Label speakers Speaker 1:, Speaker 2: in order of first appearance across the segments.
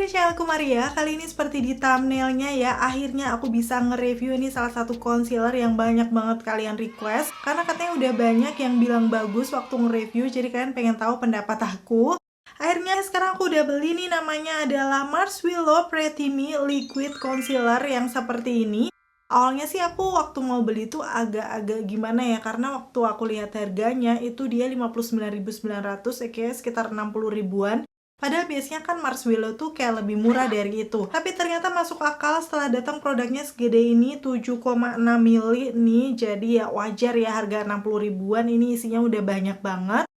Speaker 1: di channelku Maria. Kali ini seperti di thumbnailnya ya, akhirnya aku bisa nge-review ini salah satu concealer yang banyak banget kalian request. Karena katanya udah banyak yang bilang bagus waktu nge-review, jadi kalian pengen tahu pendapat aku. Akhirnya sekarang aku udah beli nih, namanya adalah Mars Willow Pretty Me Liquid Concealer yang seperti ini. Awalnya sih aku waktu mau beli tuh agak-agak gimana ya, karena waktu aku lihat harganya itu dia 59.900, kayak sekitar 60 ribuan. Padahal biasanya kan Mars Willow tuh kayak lebih murah dari itu. Tapi ternyata masuk akal setelah datang produknya segede ini, 7,6 mili nih. Jadi ya wajar ya harga 60 ribuan, ini isinya udah banyak banget.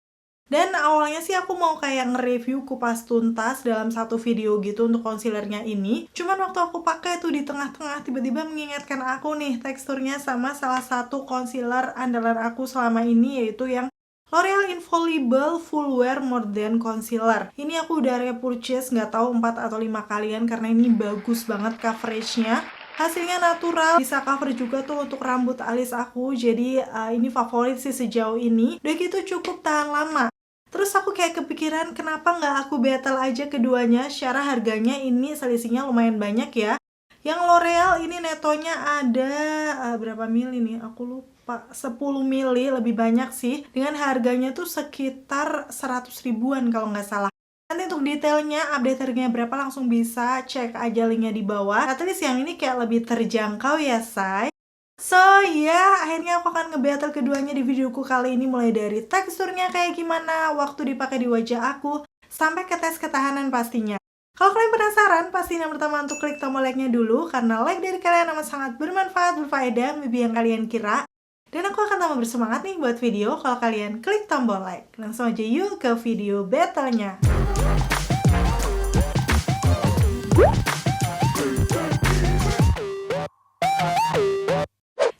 Speaker 1: Dan awalnya sih aku mau kayak nge-review kupas tuntas dalam satu video gitu untuk concealernya ini. Cuman waktu aku pakai tuh di tengah-tengah tiba-tiba mengingatkan aku nih teksturnya sama salah satu concealer andalan aku selama ini, yaitu yang L'Oreal Infallible Full Wear More Than Concealer. Ini aku udah repurchase nggak tahu 4 atau 5 kalian karena ini bagus banget coveragenya. Hasilnya natural, bisa cover juga tuh untuk rambut alis aku. Jadi ini favorit sih sejauh ini. Udah gitu cukup tahan lama. Terus aku kayak kepikiran kenapa nggak aku battle aja keduanya. Secara harganya ini selisihnya lumayan banyak ya. Yang L'Oreal ini netonya ada berapa mili nih? Aku lupa. 10 mili lebih banyak sih. Dengan harganya tuh sekitar 100 ribuan kalau nggak salah. Nanti untuk detailnya, update harganya berapa langsung bisa cek aja linknya di bawah. At least yang ini kayak lebih terjangkau ya, say. So ya, akhirnya aku akan nge-battle keduanya di videoku kali ini, mulai dari teksturnya kayak gimana, waktu dipakai di wajah aku, sampai ke tes ketahanan pastinya. Kalau kalian penasaran, pastiin yang pertama untuk klik tombol like-nya dulu, karena like dari kalian amat sangat bermanfaat, berfaedah, lebih yang kalian kira. Dan aku akan tambah bersemangat nih buat video kalau kalian klik tombol like. Langsung aja yuk ke video battle-nya.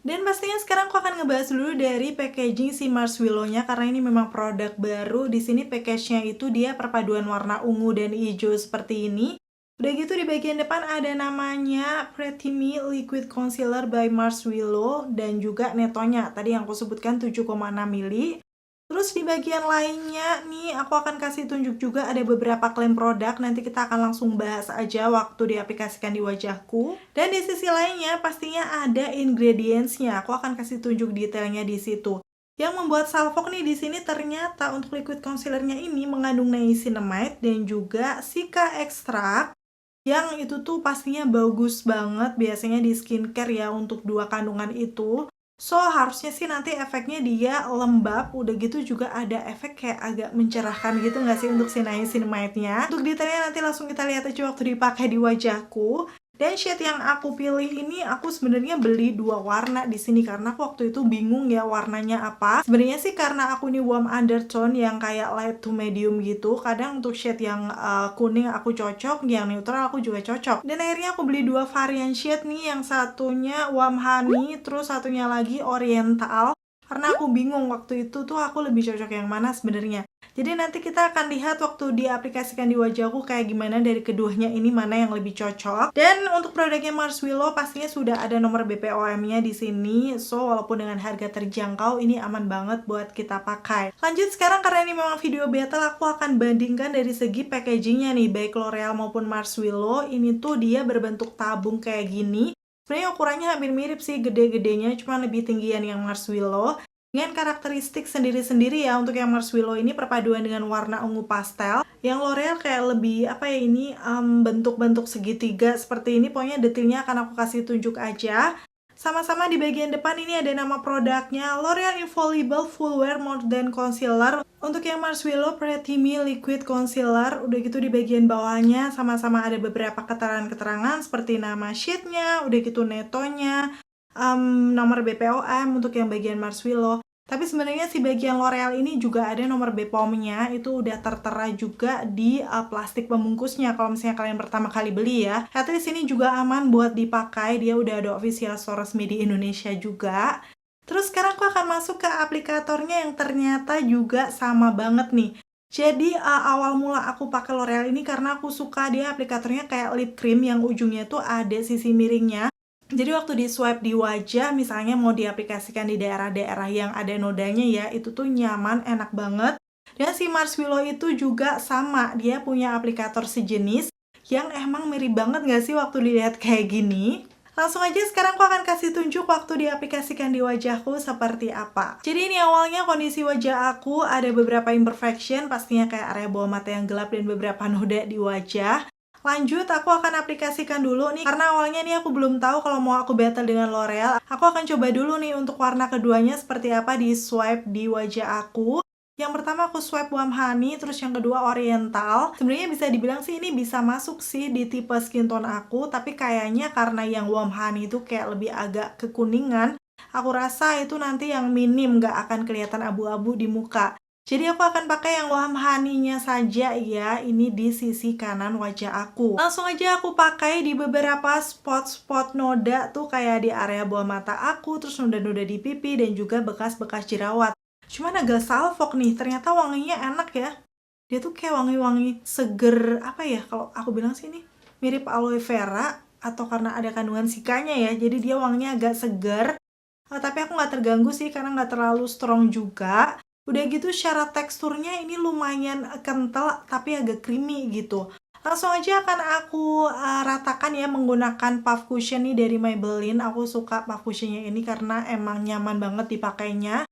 Speaker 1: Dan pastinya sekarang aku akan ngebahas dulu dari packaging si Mars Willow-nya, karena ini memang produk baru. Di sini package-nya itu dia perpaduan warna ungu dan hijau seperti ini. Udah gitu di bagian depan ada namanya Pretty Me Liquid Concealer by Mars Willow dan juga netonya. Tadi yang aku sebutkan 7,6 mili. Terus di bagian lainnya nih aku akan kasih tunjuk juga ada beberapa klaim produk, nanti kita akan langsung bahas aja waktu diaplikasikan di wajahku. Dan di sisi lainnya pastinya ada ingredients-nya, aku akan kasih tunjuk detailnya di situ. Yang membuat salfok nih di sini ternyata untuk liquid concealernya ini mengandung niacinamide dan juga cica extract. Yang itu tuh pastinya bagus banget biasanya di skincare ya untuk dua kandungan itu. So, harusnya sih nanti efeknya dia lembab, udah gitu juga ada efek kayak agak mencerahkan gitu nggak sih untuk si niacinamide-nya. Untuk detailnya nanti langsung kita lihat aja waktu dipakai di wajahku. Dan shade yang aku pilih ini aku sebenarnya beli dua warna di sini karena aku waktu itu bingung ya warnanya apa. Sebenarnya sih karena aku ini warm undertone yang kayak light to medium gitu. Kadang untuk shade yang kuning aku cocok, yang neutral aku juga cocok. Dan akhirnya aku beli dua varian shade nih, yang satunya warm honey, terus satunya lagi oriental. Karena aku bingung waktu itu tuh aku lebih cocok yang mana sebenarnya. Jadi nanti kita akan lihat waktu diaplikasikan di wajahku kayak gimana dari keduanya ini mana yang lebih cocok. Dan untuk produknya Mars Willow pastinya sudah ada nomor BPOM-nya di sini. So walaupun dengan harga terjangkau ini aman banget buat kita pakai. Lanjut sekarang, karena ini memang video battle, aku akan bandingkan dari segi packagingnya nih, baik L'Oreal maupun Mars Willow. Ini tuh dia berbentuk tabung kayak gini. Sebenarnya ukurannya hampir mirip sih gede-gedenya, cuma lebih tinggian yang Mars Willow. Dengan karakteristik sendiri-sendiri ya, untuk yang Mars Willow ini perpaduan dengan warna ungu pastel. Yang L'Oreal kayak lebih, apa ya ini, bentuk-bentuk segitiga seperti ini. Pokoknya detailnya akan aku kasih tunjuk aja. Sama-sama di bagian depan ini ada nama produknya, L'Oreal Infallible Full Wear More Than Concealer. Untuk yang Mars Willow Pretty Me Liquid Concealer, udah gitu di bagian bawahnya sama-sama ada beberapa keterangan-keterangan seperti nama shade-nya, udah gitu netonya, nomor BPOM untuk yang bagian Mars Willow. Tapi sebenarnya si bagian L'Oreal ini juga ada nomor BPOM-nya, itu udah tertera juga di plastik pembungkusnya kalau misalnya kalian pertama kali beli ya. At least ini juga aman buat dipakai, dia udah ada official store resmi di Indonesia juga. Terus sekarang aku akan masuk ke aplikatornya yang ternyata juga sama banget nih. Jadi awal mula aku pakai L'Oreal ini karena aku suka dia aplikatornya kayak lip cream yang ujungnya tuh ada sisi miringnya. Jadi waktu di swipe di wajah, misalnya mau diaplikasikan di daerah-daerah yang ada nodanya ya, itu tuh nyaman, enak banget. Dan si Mars Willow itu juga sama, dia punya aplikator sejenis yang emang mirip banget gak sih waktu dilihat kayak gini? Langsung aja sekarang aku akan kasih tunjuk waktu diaplikasikan di wajahku seperti apa. Jadi ini awalnya kondisi wajah aku ada beberapa imperfection, pastinya kayak area bawah mata yang gelap dan beberapa noda di wajah. Lanjut, aku akan aplikasikan dulu nih, karena awalnya nih aku belum tahu kalau mau aku battle dengan L'Oreal. Aku akan coba dulu nih untuk warna keduanya seperti apa di swipe di wajah aku. Yang pertama aku swipe Warm Honey, terus yang kedua Oriental. Sebenarnya bisa dibilang sih ini bisa masuk sih di tipe skin tone aku, tapi kayaknya karena yang Warm Honey itu kayak lebih agak kekuningan, aku rasa itu nanti yang minim gak akan kelihatan abu-abu di muka. Jadi aku akan pakai yang Warm Honey-nya saja ya, ini di sisi kanan wajah aku. Langsung aja aku pakai di beberapa spot-spot noda tuh kayak di area bawah mata aku, terus noda-noda di pipi dan juga bekas-bekas jerawat. Cuman agak salfok nih, ternyata wanginya enak ya. Dia tuh kayak wangi-wangi seger, apa ya kalau aku bilang sih ini mirip aloe vera atau karena ada kandungan sikanya ya, jadi dia wanginya agak seger. Tapi aku nggak terganggu sih karena nggak terlalu strong juga. Udah gitu secara teksturnya ini lumayan kental tapi agak creamy gitu. Langsung aja akan aku ratakan ya menggunakan puff cushion nih dari Maybelline. Aku suka puff cushionnya ini karena emang nyaman banget dipakainya.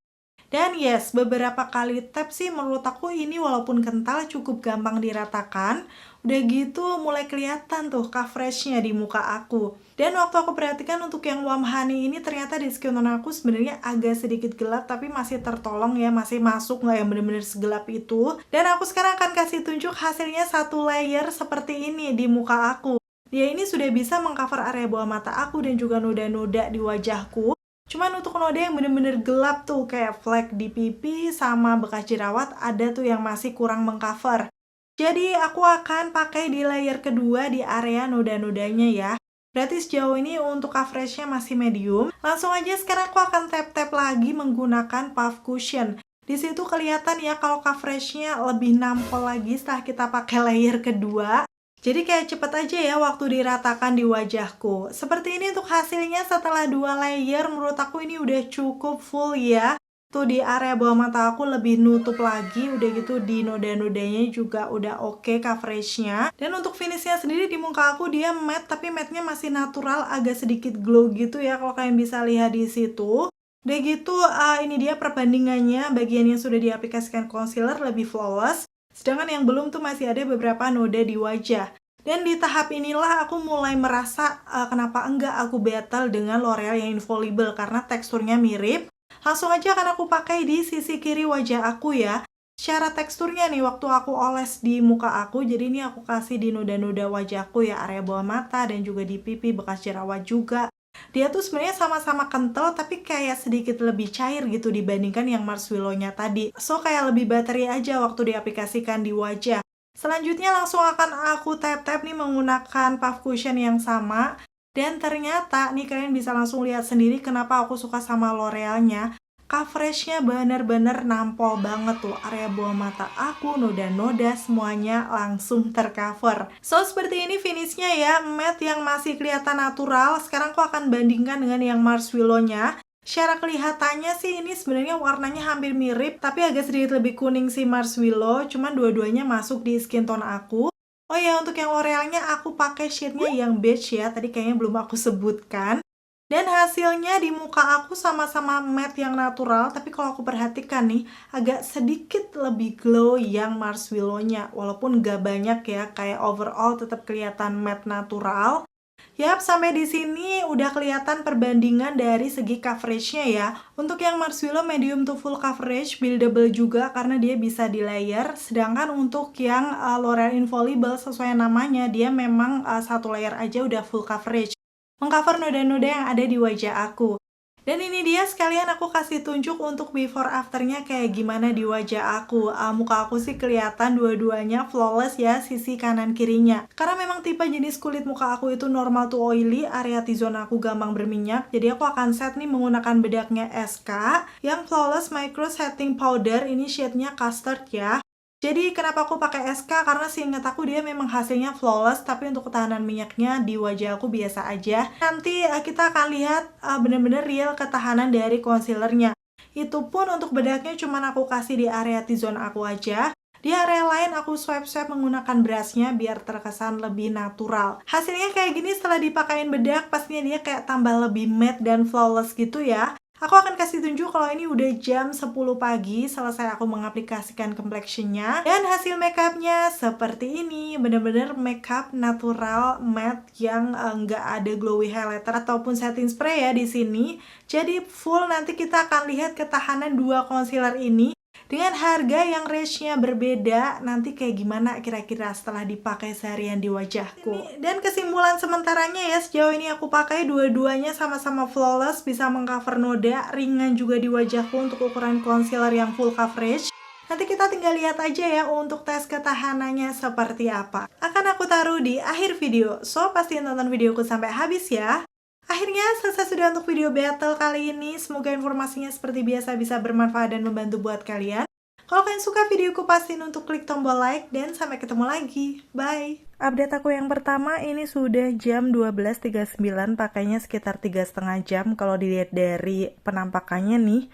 Speaker 1: Dan yes, beberapa kali tap sih menurut aku ini walaupun kental cukup gampang diratakan. Udah gitu mulai kelihatan tuh coveragenya di muka aku. Dan waktu aku perhatikan untuk yang Warm Honey ini ternyata di skin tone aku sebenarnya agak sedikit gelap tapi masih tertolong ya, masih masuk nggak yang bener-bener segelap itu. Dan aku sekarang akan kasih tunjuk hasilnya satu layer seperti ini di muka aku. Dia ini sudah bisa mengcover area bawah mata aku dan juga noda-noda di wajahku. Cuman untuk noda yang bener-bener gelap tuh kayak flek di pipi sama bekas jerawat ada tuh yang masih kurang mengcover. Jadi aku akan pakai di layer kedua di area noda-nodanya ya. Berarti sejauh ini untuk coveragenya masih medium. Langsung aja sekarang aku akan tap-tap lagi menggunakan puff cushion. Di situ kelihatan ya kalau coveragenya lebih nampol lagi setelah kita pakai layer kedua. Jadi kayak cepet aja ya waktu diratakan di wajahku. Seperti ini untuk hasilnya setelah 2 layer, menurut aku ini udah cukup full ya. Tuh di area bawah mata aku lebih nutup lagi, udah gitu di noda-nodanya juga udah oke coveragenya. Dan untuk finishnya sendiri di muka aku dia matte, tapi matte-nya masih natural, agak sedikit glow gitu ya kalau kalian bisa lihat di situ. Udah gitu ini dia perbandingannya, bagian yang sudah diaplikasikan concealer lebih flawless. Sedangkan yang belum tuh masih ada beberapa noda di wajah. Dan di tahap inilah aku mulai merasa kenapa enggak aku battle dengan L'Oreal yang Infallible karena teksturnya mirip. Langsung aja akan aku pakai di sisi kiri wajah aku ya. Secara teksturnya nih waktu aku oles di muka aku, jadi ini aku kasih di noda-noda wajahku ya, area bawah mata dan juga di pipi, bekas jerawat juga. Dia tuh sebenarnya sama-sama kental tapi kayak sedikit lebih cair gitu dibandingkan yang Mars Willow-nya tadi. So kayak lebih bateri aja waktu diaplikasikan di wajah. Selanjutnya langsung akan aku tap-tap nih menggunakan puff cushion yang sama. Dan ternyata nih kalian bisa langsung lihat sendiri kenapa aku suka sama L'Oreal-nya. Coveragenya bener-bener nampol banget tuh, area bawah mata aku, noda-noda semuanya langsung tercover. So seperti ini finishnya ya, matte yang masih kelihatan natural. Sekarang aku akan bandingkan dengan yang Mars Willow-nya. Secara kelihatannya sih ini sebenarnya warnanya hampir mirip, tapi agak sedikit lebih kuning si Mars Willow, cuman dua-duanya masuk di skin tone aku. Oh ya, untuk yang L'Oreal-nya aku pakai shade-nya yang beige ya, tadi kayaknya belum aku sebutkan. Dan hasilnya di muka aku sama-sama matte yang natural, tapi kalau aku perhatikan nih, agak sedikit lebih glow yang Mars Willow-nya. Walaupun gak banyak ya, kayak overall tetap kelihatan matte natural. Yap, sampai di sini udah kelihatan perbandingan dari segi coveragenya ya. Untuk yang Mars Willow medium to full coverage, buildable juga karena dia bisa di layer. Sedangkan untuk yang L'Oreal Infallible sesuai namanya, dia memang satu layer aja udah full coverage. Mengcover noda-noda yang ada di wajah aku. Dan ini dia sekalian aku kasih tunjuk untuk before afternya kayak gimana di wajah aku. Muka aku sih kelihatan dua-duanya flawless ya, sisi kanan kirinya. Karena memang tipe jenis kulit muka aku itu normal to oily, area T-zone aku gampang berminyak. Jadi aku akan set nih menggunakan bedaknya SK yang Flawless Micro Setting Powder. Ini shade-nya custard ya. Jadi kenapa aku pakai SK? Karena seingat aku dia memang hasilnya flawless, tapi untuk ketahanan minyaknya di wajah aku biasa aja. Nanti kita akan lihat bener-bener real ketahanan dari concealernya. Itu pun untuk bedaknya cuman aku kasih di area T-zone aku aja. Di area lain aku swipe-swipe menggunakan brushnya biar terkesan lebih natural. Hasilnya kayak gini setelah dipakein bedak, pastinya dia kayak tambah lebih matte dan flawless gitu ya. Aku akan kasih tunjuk kalau ini udah jam 10 pagi selesai aku mengaplikasikan complexionnya. Dan hasil makeupnya seperti ini. Bener-bener makeup natural matte yang nggak ada glowy highlighter ataupun setting spray ya di sini. Jadi full nanti kita akan lihat ketahanan dua concealer ini. Dengan harga yang range-nya berbeda, nanti kayak gimana kira-kira setelah dipakai seharian di wajahku. Dan kesimpulan sementaranya ya, sejauh ini aku pakai dua-duanya sama-sama flawless, bisa mengcover noda, ringan juga di wajahku untuk ukuran concealer yang full coverage. Nanti kita tinggal lihat aja ya untuk tes ketahanannya seperti apa. Akan aku taruh di akhir video, so pastiin tonton videoku sampai habis ya. Akhirnya selesai sudah untuk video battle kali ini. Semoga informasinya seperti biasa bisa bermanfaat dan membantu buat kalian. Kalau kalian suka videoku, pastiin untuk klik tombol like dan sampai ketemu lagi. Bye! Update aku yang pertama ini sudah jam 12.39, pakainya sekitar 3,5 jam. Kalau dilihat dari penampakannya nih,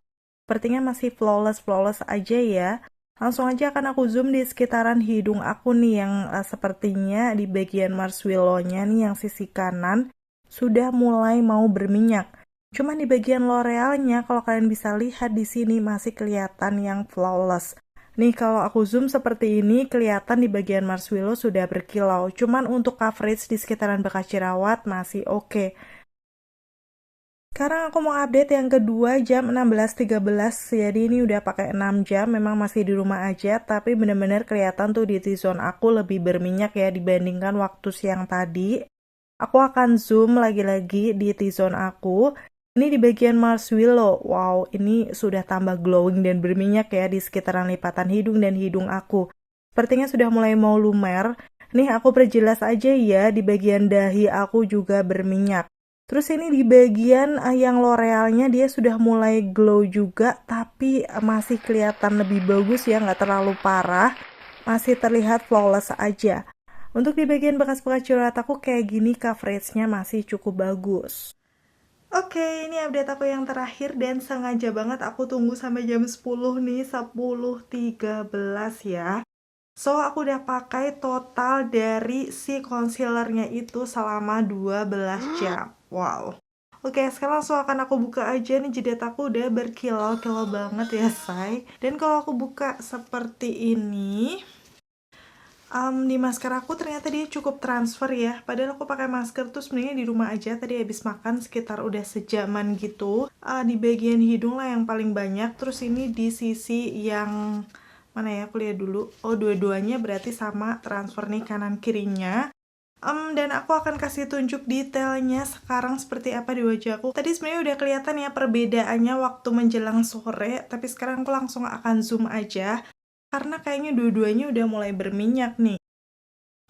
Speaker 1: sepertinya masih flawless aja ya. Langsung aja akan aku zoom di sekitaran hidung aku nih yang sepertinya di bagian marshmallow-nya nih yang sisi kanan sudah mulai mau berminyak. Cuman di bagian L'Oreal-nya kalau kalian bisa lihat di sini masih kelihatan yang flawless. Nih kalau aku zoom seperti ini kelihatan di bagian marshmallow sudah berkilau. Cuman untuk coverage di sekitaran bekas jerawat masih oke. Sekarang aku mau update yang kedua jam 16.13. Jadi ini udah pakai 6 jam, memang masih di rumah aja, tapi bener-bener kelihatan tuh di T-zone aku lebih berminyak ya dibandingkan waktu siang tadi. Aku akan zoom lagi-lagi di T-zone aku. Ini di bagian marshmallow. Wow, ini sudah tambah glowing dan berminyak ya di sekitaran lipatan hidung dan hidung aku. Sepertinya sudah mulai mau lumer. Nih aku perjelas aja ya, di bagian dahi aku juga berminyak. Terus ini di bagian yang L'Oreal-nya dia sudah mulai glow juga, tapi masih kelihatan lebih bagus ya, nggak terlalu parah. Masih terlihat flawless aja. Untuk di bagian bekas-bekas jerawat aku kayak gini coveragenya masih cukup bagus. Oke, ini update aku yang terakhir dan sengaja banget aku tunggu sampai jam 10 nih, 10.13 ya. So, aku udah pakai total dari si concealernya itu selama 12 jam. Wow. Oke, sekarang langsung akan aku buka aja nih, jidat aku udah berkilau-kilau banget ya, say. Dan kalau aku buka seperti ini, di masker aku ternyata dia cukup transfer ya. Padahal aku pakai masker tuh sebenarnya di rumah aja. Tadi habis makan sekitar udah sejaman gitu. Di bagian hidung lah yang paling banyak. Terus ini di sisi yang mana ya? Aku lihat dulu. Oh, dua-duanya berarti sama transfer nih kanan kirinya. Dan aku akan kasih tunjuk detailnya sekarang seperti apa di wajah aku. Tadi sebenarnya udah kelihatan ya perbedaannya waktu menjelang sore. Tapi sekarang aku langsung akan zoom aja. Karena kayaknya dua-duanya udah mulai berminyak nih.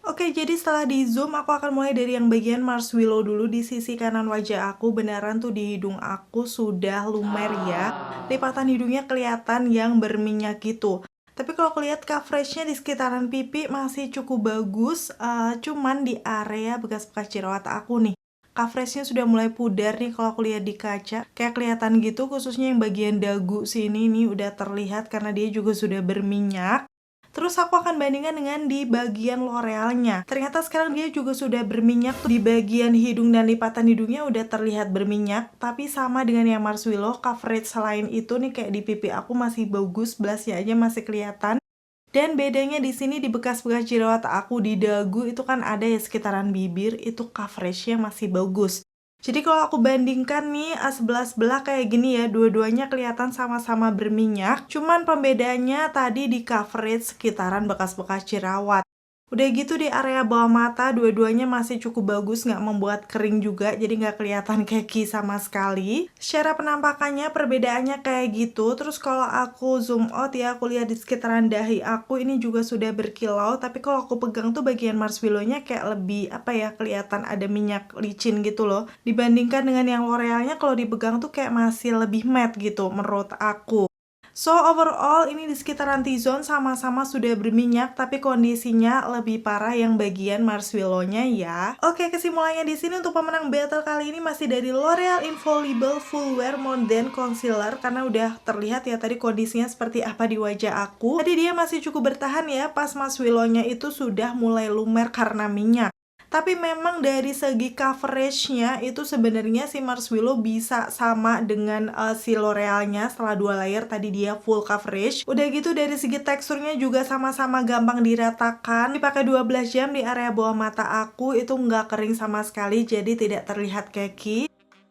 Speaker 1: Oke, jadi setelah di zoom aku akan mulai dari yang bagian marshmallow dulu di sisi kanan wajah aku. Beneran tuh di hidung aku sudah lumer ya. Lipatan hidungnya kelihatan yang berminyak gitu. Tapi kalau aku lihat coveragenya di sekitaran pipi masih cukup bagus. Cuman di area bekas-bekas jerawat aku nih, coveragenya sudah mulai pudar nih kalau aku lihat di kaca. Kayak kelihatan gitu, khususnya yang bagian dagu sini nih udah terlihat karena dia juga sudah berminyak. Terus aku akan bandingkan dengan di bagian L'Oreal-nya. Ternyata sekarang dia juga sudah berminyak. Di bagian hidung dan lipatan hidungnya udah terlihat berminyak. Tapi sama dengan yang marshmallow, coverage selain itu nih kayak di pipi aku masih bagus. Blushnya aja masih kelihatan. Dan bedanya di sini di bekas-bekas jerawat aku di dagu itu kan ada ya sekitaran bibir, itu coveragenya masih bagus. Jadi kalau aku bandingkan nih sebelah-sebelah kayak gini ya, dua-duanya kelihatan sama-sama berminyak. Cuman pembedanya tadi di coverage sekitaran bekas-bekas jerawat. Udah gitu di area bawah mata dua-duanya masih cukup bagus, nggak membuat kering juga, jadi nggak kelihatan keki sama sekali. Secara penampakannya perbedaannya kayak gitu. Terus kalau aku zoom out ya, aku lihat di sekitaran dahi aku ini juga sudah berkilau. Tapi kalau aku pegang tuh bagian marshmallow-nya kayak lebih apa ya, kelihatan ada minyak licin gitu loh. Dibandingkan dengan yang L'Oreal-nya kalau dipegang tuh kayak masih lebih matte gitu menurut aku. So overall ini di sekitaran T-zone sama-sama sudah berminyak, tapi kondisinya lebih parah yang bagian marshmallow-nya ya. Oke, kesimpulannya di sini untuk pemenang battle kali ini masih dari L'Oreal Infallible Full Wear Modern Concealer, karena udah terlihat ya tadi kondisinya seperti apa di wajah aku. Tadi dia masih cukup bertahan ya pas marshmallow-nya itu sudah mulai lumer karena minyak. Tapi memang dari segi coveragenya itu sebenarnya si Marshmallow bisa sama dengan si L'Oreal-nya setelah 2 layer tadi dia full coverage. Udah gitu dari segi teksturnya juga sama-sama gampang diratakan. Dipakai 12 jam di area bawah mata aku itu nggak kering sama sekali, jadi tidak terlihat keki.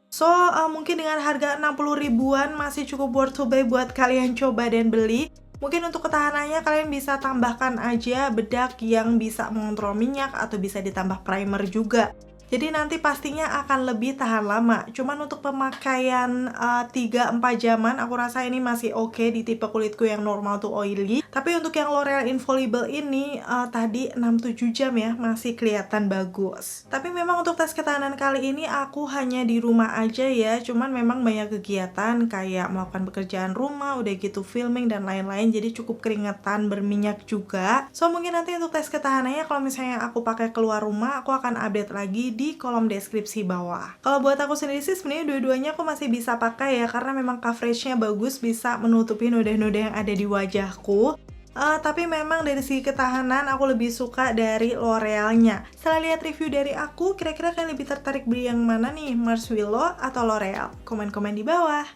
Speaker 1: So, mungkin dengan harga 60 ribuan masih cukup worth to buy buat kalian coba dan beli. Mungkin untuk ketahanannya kalian bisa tambahkan aja bedak yang bisa mengontrol minyak atau bisa ditambah primer juga. Jadi nanti pastinya akan lebih tahan lama. Cuman untuk pemakaian 3-4 jaman aku rasa ini masih oke di tipe kulitku yang normal to oily. Tapi untuk yang L'Oreal Infallible ini tadi 6-7 jam ya masih kelihatan bagus. Tapi memang untuk tes ketahanan kali ini aku hanya di rumah aja ya. Cuman memang banyak kegiatan kayak melakukan pekerjaan rumah, udah gitu filming dan lain-lain. Jadi cukup keringetan, berminyak juga. So mungkin nanti untuk tes ketahanannya kalau misalnya aku pakai keluar rumah aku akan update lagi di kolom deskripsi bawah. Kalau buat aku sendiri sih sebenarnya dua-duanya aku masih bisa pakai ya, karena memang coveragenya bagus, bisa menutupi noda-noda yang ada di wajahku. Tapi memang dari segi ketahanan aku lebih suka dari L'Oreal-nya. Setelah lihat review dari aku, kira-kira kalian lebih tertarik beli yang mana nih? Marshmallow atau L'Oreal? Komen-komen di bawah.